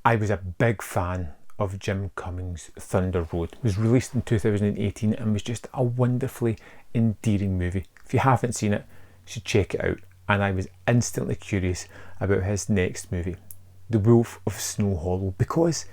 I was a big fan of Jim Cummings' Thunder Road. It was released in 2018 and was just a wonderfully endearing movie. If you haven't seen it, you should check it out. And I was instantly curious about his next movie, The Wolf of Snow Hollow, because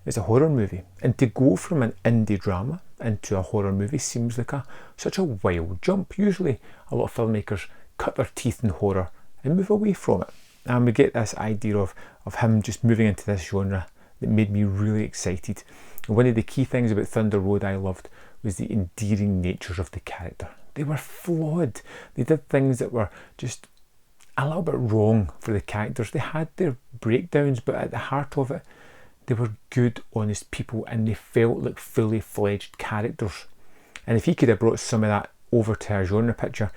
it's a horror movie. And to go from an indie drama into a horror movie seems like such a wild jump. Usually a lot of filmmakers cut their teeth in horror and move away from it. And we get this idea of him just moving into this genre that made me really excited. And one of the key things about Thunder Road I loved was the endearing nature of the character. They were flawed. They did things that were just a little bit wrong for the characters. They had their breakdowns, but at the heart of it, they were good, honest people, and they felt like fully fledged characters. And if he could have brought some of that over to a genre picture,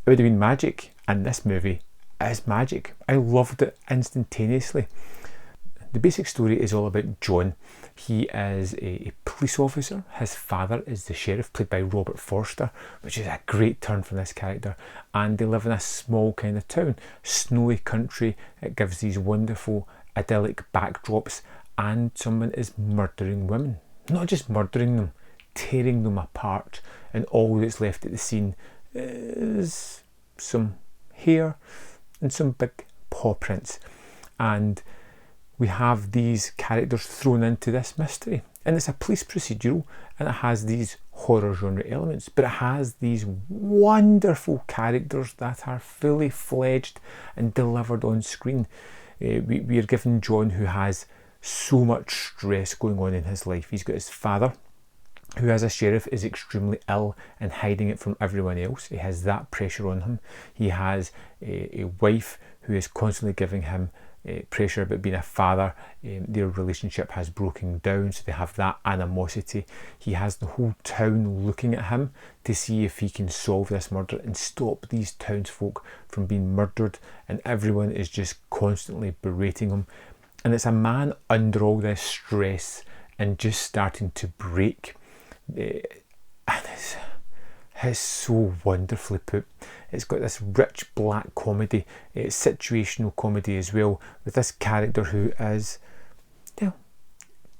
it would have been magic. And this movie is magic. I loved it instantaneously. The basic story is all about John. He is a police officer. His father is the sheriff, played by Robert Forster, which is a great turn from this character. And they live in a small kind of town, snowy country. It gives these wonderful idyllic backdrops, and someone is murdering women. Not just murdering them, tearing them apart. And all that's left at the scene is some hair and some big paw prints. And we have these characters thrown into this mystery. And it's a police procedural, and it has these horror genre elements, but it has these wonderful characters that are fully fledged and delivered on screen. We are given John, who has so much stress going on in his life. He's got his father, who as a sheriff is extremely ill and hiding it from everyone else. He has that pressure on him. He has a wife who is constantly giving him pressure about being a father. Their relationship has broken down, so they have that animosity. He has the whole town looking at him to see if he can solve this murder and stop these townsfolk from being murdered, and everyone is just constantly berating him. And it's a man under all this stress and just starting to break. And it's so wonderfully put. It's got this rich black comedy, situational comedy as well, with this character who is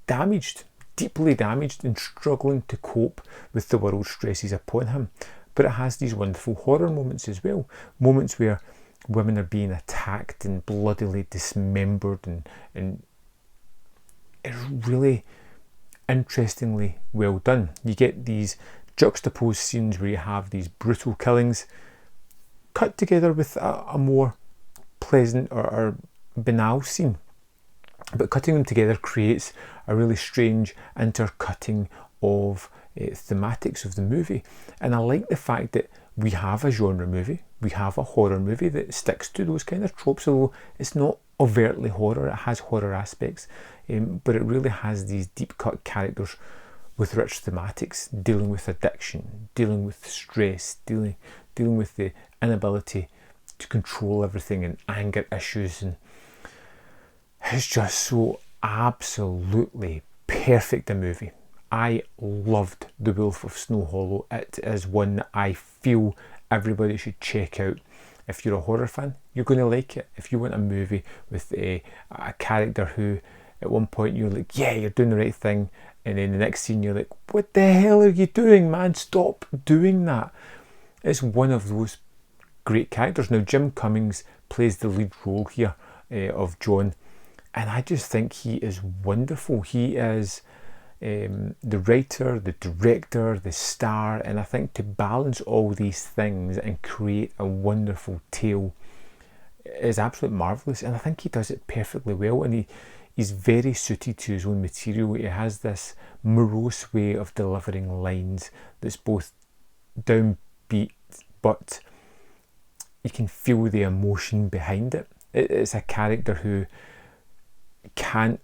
damaged, deeply damaged, and struggling to cope with the world stresses upon him. But it has these wonderful horror moments as well, moments where women are being attacked and bloodily dismembered, and it's really interestingly well done. You get these juxtaposed scenes where you have these brutal killings cut together with a more pleasant or banal scene, but cutting them together creates a really strange intercutting of thematics of the movie. And I like the fact that we have a genre movie, we have a horror movie that sticks to those kind of tropes, although it's not overtly horror. It has horror aspects, but it really has these deep cut characters with rich thematics, dealing with addiction, dealing with stress, dealing with the inability to control everything, and anger issues. And it's just so absolutely perfect a movie. I loved The Wolf of Snow Hollow. It is one that I feel everybody should check out. If you're a horror fan, you're going to like it. If you want a movie with a character who at one point you're like, yeah, you're doing the right thing, and then the next scene you're like, what the hell are you doing, man? Stop doing that. It's one of those great characters. Now, Jim Cummings plays the lead role here of John, and I just think he is wonderful. He is the writer, the director, the star, and I think to balance all these things and create a wonderful tale is absolutely marvellous, and I think he does it perfectly well. And he's very suited to his own material. He has this morose way of delivering lines that's both downbeat, but you can feel the emotion behind it. It's a character who can't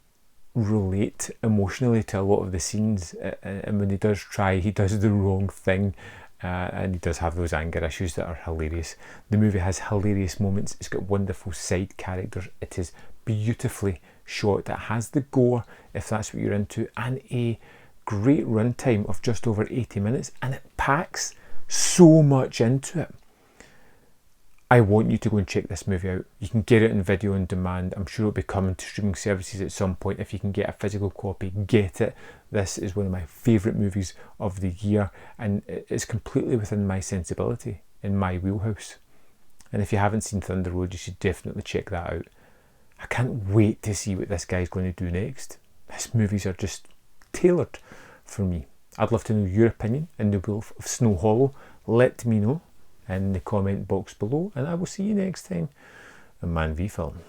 relate emotionally to a lot of the scenes, and when he does try, he does the wrong thing, and he does have those anger issues that are hilarious. The movie has hilarious moments. It's got wonderful side characters. It is beautifully shot. It has the gore, if that's what you're into, and a great runtime of just over 80 minutes, and it packs so much into it. I want you to go and check this movie out. You can get it in video on demand. I'm sure it'll be coming to streaming services at some point. If you can get a physical copy, get it. This is one of my favourite movies of the year, and it's completely within my sensibility, in my wheelhouse. And if you haven't seen Thunder Road, you should definitely check that out. I can't wait to see what this guy's going to do next. His movies are just tailored for me. I'd love to know your opinion in The Wolf of Snow Hollow. Let me know in the comment box below, and I will see you next time on Man v Film.